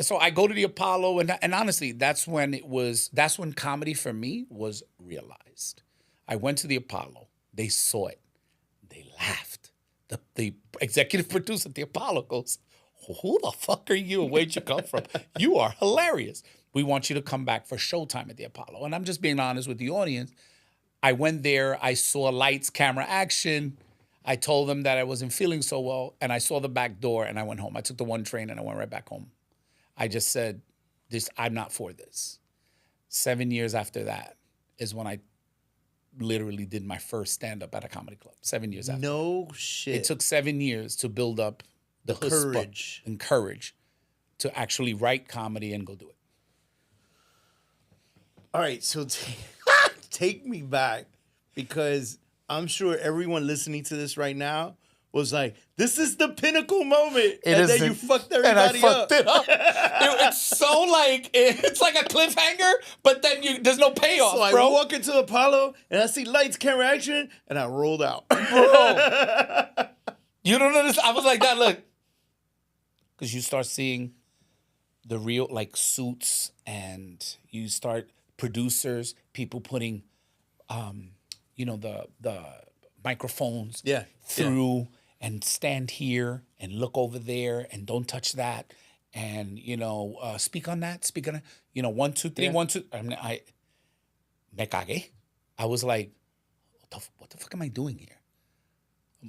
So I go to the Apollo, and honestly, that's when comedy for me was realized. I went to the Apollo. They saw it. They laughed. The executive producer at the Apollo goes, "Who the fuck are you? Where'd you come from? You are hilarious. We want you to come back for Showtime at the Apollo." And I'm just being honest with the audience. I went there. I saw lights, camera, action. I told them that I wasn't feeling so well, and I saw the back door, and I went home. I took the one train, and I went right back home. I just said, I'm not for this. 7 years after that is when I literally did my first stand-up at a comedy club. 7 years after. No shit. It took 7 years to build up the courage and courage to actually write comedy and go do it. All right, so take me back, because I'm sure everyone listening to this right now was like, "This is the pinnacle moment," and then you fucked everybody and I up. fucked it up. It's so like it's like a cliffhanger, but then there's no payoff, So I bro. walk into Apollo and I see lights, camera, action, and I rolled out. Bro, you don't understand. I was like that. Look, because you start seeing the real like suits, and you start producers, people putting, the microphones through. And stand here and look over there and don't touch that. And, speak on that, 1, 2, 3, 1, 2. I mean, me cagué. I was like, what the fuck am I doing here?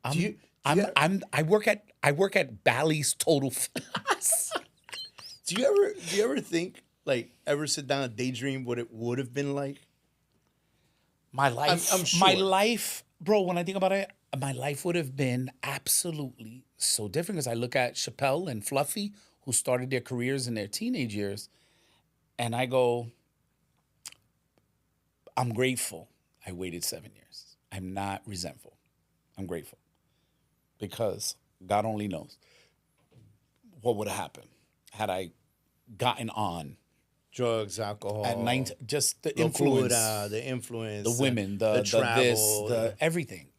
I work at Bally's Total Fitness. Do you ever think, like, ever sit down and daydream what it would have been like? My life, I'm sure. My life, bro, when I think about it, my life would have been absolutely so different, because I look at Chappelle and Fluffy, who started their careers in their teenage years, and I go, I'm grateful I waited 7 years. I'm not resentful. I'm grateful, because God only knows what would have happened had I gotten on. Drugs, alcohol. At 19, just the influence. The influence. The women, the travel. everything.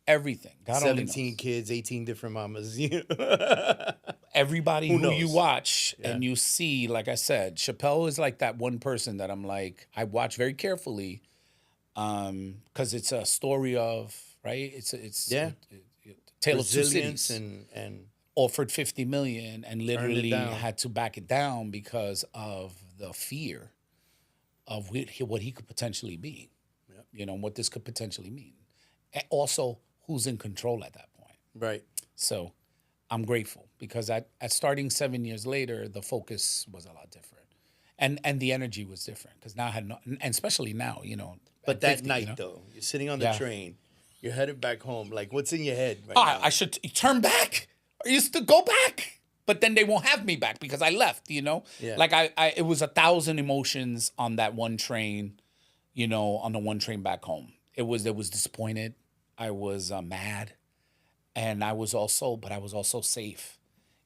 God 17 kids, 18 different mamas. Everybody who you watch Yeah. and you see, like I said, Chappelle is like that one person that I'm like, I watch very carefully, because it's a story of, right? It's Tale of Two Resilience Cities. and Offered $50 million and literally down. had to back it down because of the fear of what he could potentially be, what this could potentially mean. And also, who's in control at that point. right. So I'm grateful, because at starting 7 years later, the focus was a lot different. And the energy was different, because now I had and especially now, But at that 50, night, though, you're sitting on the train, you're headed back home. Like, what's in your head right now? I should turn back. I used to go back, but then they won't have me back because I left, Yeah. Like it was 1,000 emotions on that one train, on the one train back home. It was disappointed. I was mad, and I was also safe.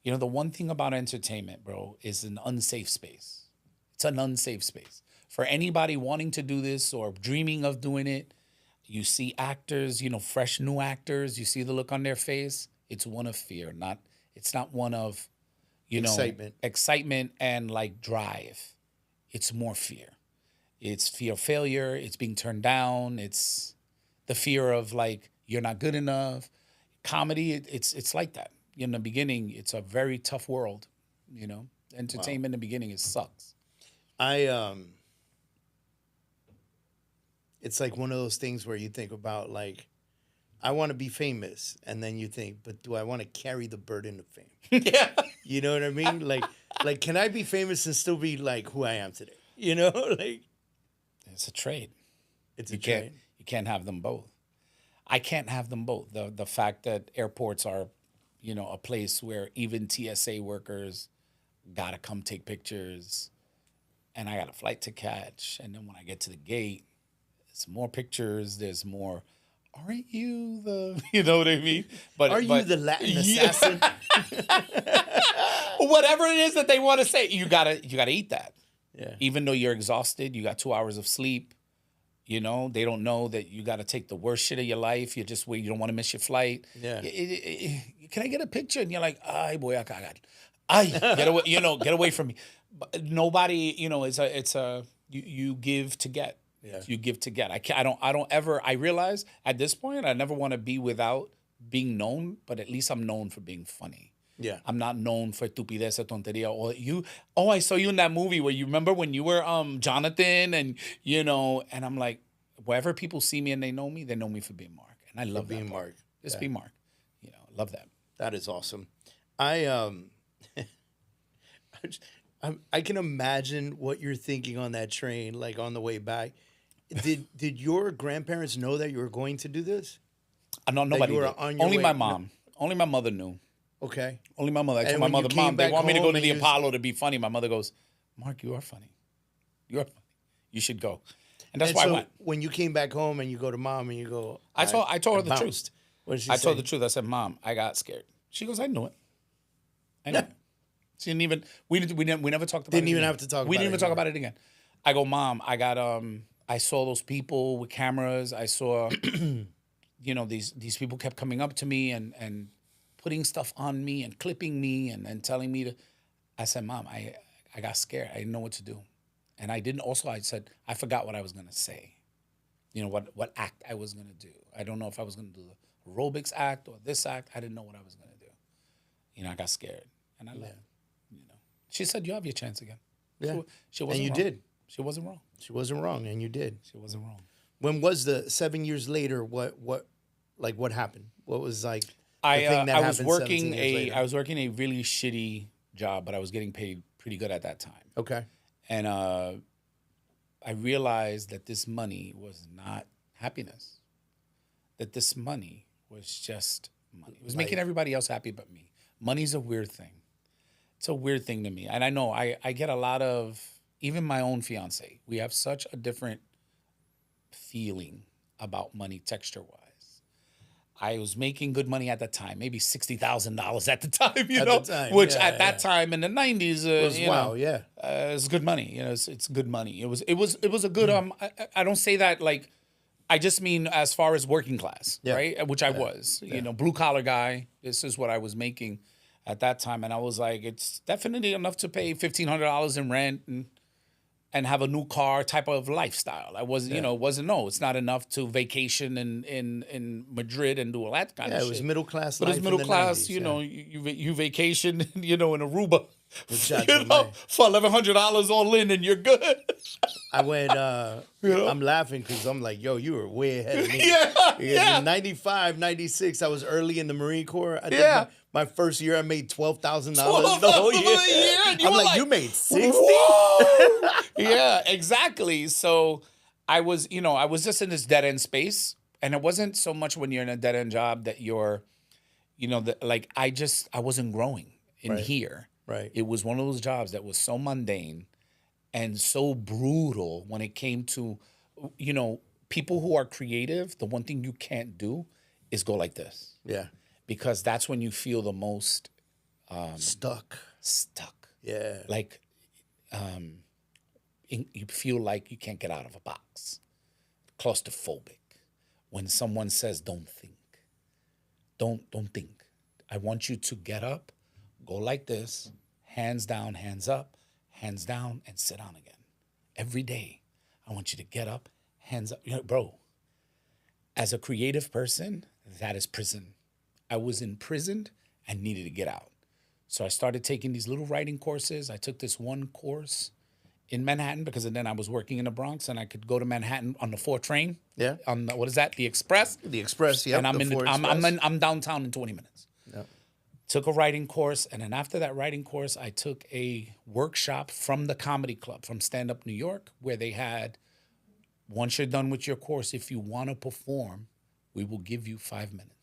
The one thing about entertainment, bro, is an unsafe space. It's an unsafe space. For anybody wanting to do this or dreaming of doing it, you see actors, fresh new actors, you see the look on their face. It's one of fear, it's not one of, excitement and like drive. It's more fear. It's fear of failure. It's being turned down. It's the fear of like, you're not good enough. Comedy, it's like that. In the beginning, it's a very tough world, Entertainment in the beginning, it sucks. It's like one of those things where you think about, like, I want to be famous, and then you think, but do I want to carry the burden of fame? Yeah. You know what I mean? Like, can I be famous and still be like who I am today? Like, it's a trade. It's a trade. You can't have them both. I can't have them both. The fact that airports are, a place where even TSA workers gotta come take pictures, and I got a flight to catch, and then when I get to the gate, it's more pictures. There's more. Aren't you the? You know what I mean? Are you the Latin assassin? Whatever it is that they want to say, you gotta eat that. Yeah. Even though you're exhausted, you got 2 hours of sleep. They don't know that you got to take the worst shit of your life. You're just wait. You don't want to miss your flight. Yeah. Can I get a picture? And you're like, ay, boy, I got. Ay, get away. Get away from me. But nobody, it's a you give to get. Yeah. You give to get. I don't ever. I realize at this point, I never want to be without being known. But at least I'm known for being funny. Yeah. I'm not known for estupidez or tonteria. Or you. Oh, I saw you in that movie where you remember when you were Jonathan, and and I'm like, wherever people see me and they know me for being Mark, and I love being that part. Mark. Just be Mark. Love that. That is awesome. I I can imagine what you're thinking on that train, like on the way back. Did your grandparents know that you were going to do this? No, nobody you were did. on your Only way- my mom. Only my mother knew. Okay. Only my mother. I told And my when you mother, came Mom, they back want me to go home to and the you- Apollo to be funny. My mother goes, Mark, you are funny. You are funny. You should go. And that's why I went. When you came back home and you go to mom and you go, I told her the truth. bounced. What did she I say? told the truth. I said, Mom, I got scared. She goes, I knew it. I knew it. She didn't even. We never talked about it. Didn't even again. have to talk We about didn't it even talk anymore. about it again. I go, Mom, I got I saw those people with cameras. I saw these people kept coming up to me and putting stuff on me and clipping me and telling me to. I said, Mom, I got scared. I didn't know what to do. And I didn't also, I said, I forgot what I was gonna say. What act I was gonna do. I don't know if I was gonna do the aerobics act or this act. I didn't know what I was gonna do. I got scared. And I left. She said, you have your chance again. Yeah. She wasn't And you wrong. did. She wasn't wrong. She wasn't wrong, and you did. She wasn't wrong. When was the 7 years later? What happened? What was like the I thing that was happened working 17 years later? I was working a really shitty job, but I was getting paid pretty good at that time. Okay. And I realized that this money was not happiness. That this money was just money. It was making everybody else happy but me. Money's a weird thing. It's a weird thing to me. And I know I get a lot of, even my own fiance, we have such a different feeling about money texture-wise. I was making good money at the time, maybe $60,000 at the time, the time, which yeah, at that time in the 90s, it's good money. It's good money. It was a good, I don't say that like, I just mean as far as working class, right? Which I was, blue collar guy. This is what I was making at that time. And I was like, it's definitely enough to pay $1,500 in rent and have a new car type of lifestyle. I wasn't, it's not enough to vacation in Madrid and do all that kind of shit. It was middle class But life it's middle in the class, 90s, you vacation, in Aruba, Chacho, man. for $1,100 all in and you're good. I went, I'm laughing because I'm like, yo, you were way ahead of me. Yeah. In 95, 96, I was early in the Marine Corps. I think my first year, I made $12,000 the whole year. And I'm like, you made 60? Whoa! Yeah, exactly. So I was just in this dead end space. And it wasn't so much when you're in a dead end job that you're, I wasn't growing in here. Right. It was one of those jobs that was so mundane and so brutal when it came to, people who are creative. The one thing you can't do is go like this. Yeah. Because that's when you feel the most Stuck. Yeah. Like you feel like you can't get out of a box. Claustrophobic. When someone says, don't think. Don't think. I want you to get up, go like this, hands down, hands up, hands down, and sit down again. Every day, I want you to get up, hands up. Bro, as a creative person, that is prison. I was imprisoned and needed to get out. So I started taking these little writing courses. I took this one course in Manhattan because then I was working in the Bronx and I could go to Manhattan on the 4 train. Yeah. On what is that? The Express. The Express, yeah. And I'm downtown in 20 minutes. Yep. Took a writing course, and then after that writing course, I took a workshop from the comedy club, from Stand Up New York, where they had, once you're done with your course, if you want to perform, we will give you 5 minutes.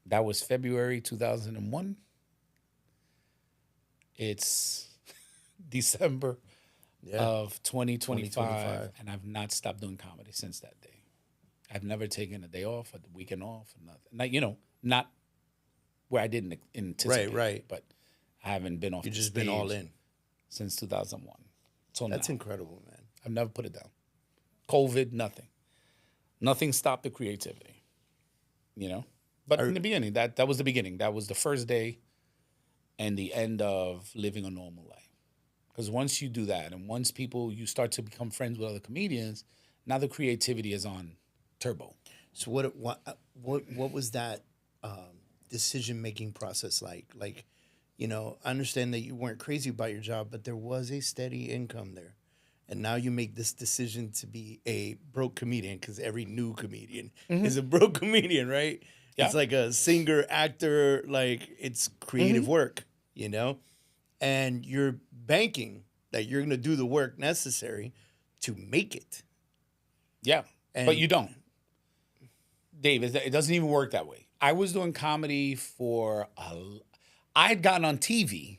That was February 2001. It's December of 2025, and I've not stopped doing comedy since that day. I've never taken a day off, a weekend off, or nothing. Not where I didn't anticipate. Right. But I haven't been off. You've just been all in since 2001. So that's now, incredible, man. I've never put it down. COVID, nothing stopped the creativity. But in the beginning, that was the beginning. That was the first day. and the end of living a normal life. Because once you do that, and once you start to become friends with other comedians, now the creativity is on turbo. So what was that decision making process like? Like, I understand that you weren't crazy about your job, but there was a steady income there, and now you make this decision to be a broke comedian because every new comedian is a broke comedian, right? Yeah. It's like a singer, actor, like it's creative work, and you're banking that you're going to do the work necessary to make it. Yeah, but you don't. Dave, it doesn't even work that way. I was doing comedy I had gotten on TV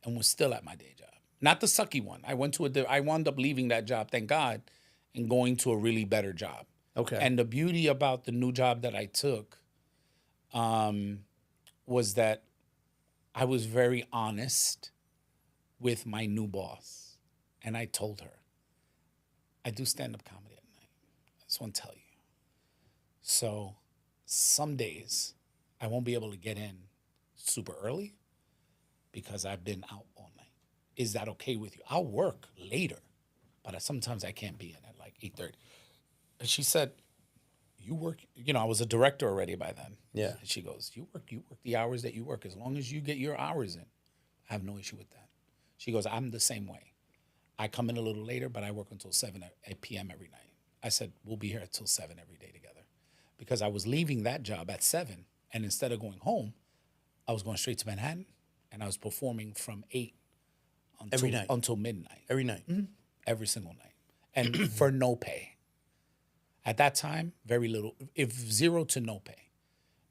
and was still at my day job. Not the sucky one. I wound up leaving that job, thank God, and going to a really better job. Okay. And the beauty about the new job that I took was that I was very honest with my new boss. And I told her, I do stand-up comedy at night. I just want to tell you. So some days I won't be able to get in super early because I've been out all night. Is that okay with you? I'll work later, but sometimes I can't be in at like 8:30. And she said, you work, I was a director already by then. Yeah. And she goes, you work the hours that you work. As long as you get your hours in, I have no issue with that. She goes, I'm the same way. I come in a little later, but I work until 7 p.m. every night. I said, we'll be here until 7 every day together. Because I was leaving that job at 7, and instead of going home, I was going straight to Manhattan, and I was performing from 8 until midnight. Every night? Mm-hmm. Every single night. And for no pay. At that time, very little, if 0 to no pay.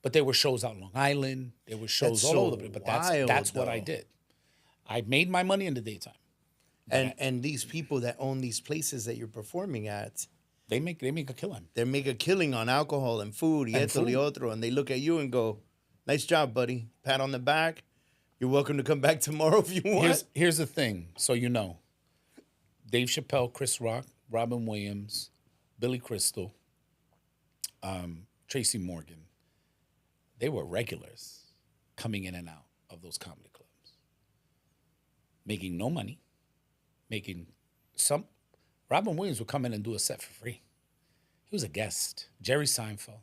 But there were shows out Long Island. There were shows all over the place. But that's what I did. I made my money in the daytime. And these people that own these places that you're performing at, they make a killing. They make a killing on alcohol and food, y esto, y otro, and they look at you and go, nice job, buddy. Pat on the back. You're welcome to come back tomorrow if you want. Here's the thing, so you know. Dave Chappelle, Chris Rock, Robin Williams, Billy Crystal, Tracy Morgan, they were regulars coming in and out of those comedy clubs. Making no money, Robin Williams would come in and do a set for free. He was a guest. Jerry Seinfeld,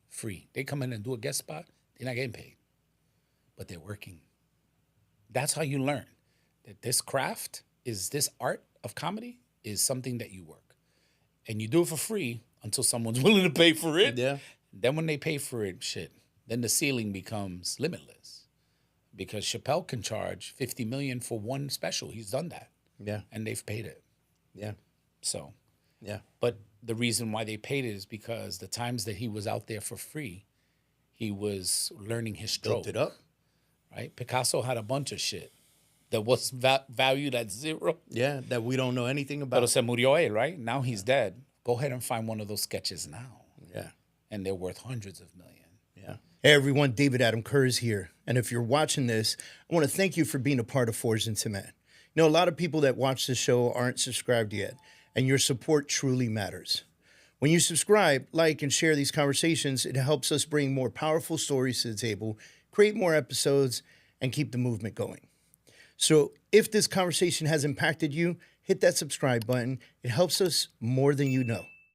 free. They come in and do a guest spot, they're not getting paid, but they're working. That's how you learn that this art of comedy is something that you work. And you do it for free until someone's willing to pay for it. Yeah. Then when they pay for it, then the ceiling becomes limitless. Because Chappelle can charge $50 million for one special. He's done that. Yeah. And they've paid it. Yeah. So. Yeah. But the reason why they paid it is because the times that he was out there for free, he was learning his stroke. Built it up. Right? Picasso had a bunch of shit that was valued at 0. Yeah, that we don't know anything about. Pero se murió él, right? Now he's dead. Go ahead and find one of those sketches now. Yeah. And they're worth hundreds of millions. Yeah. Hey, everyone. David Adam Kurz here. And if you're watching this, I want to thank you for being a part of Forged into Man. A lot of people that watch this show aren't subscribed yet, and your support truly matters. When you subscribe, like, and share these conversations, it helps us bring more powerful stories to the table, create more episodes, and keep the movement going. So if this conversation has impacted you, hit that subscribe button. It helps us more than you know.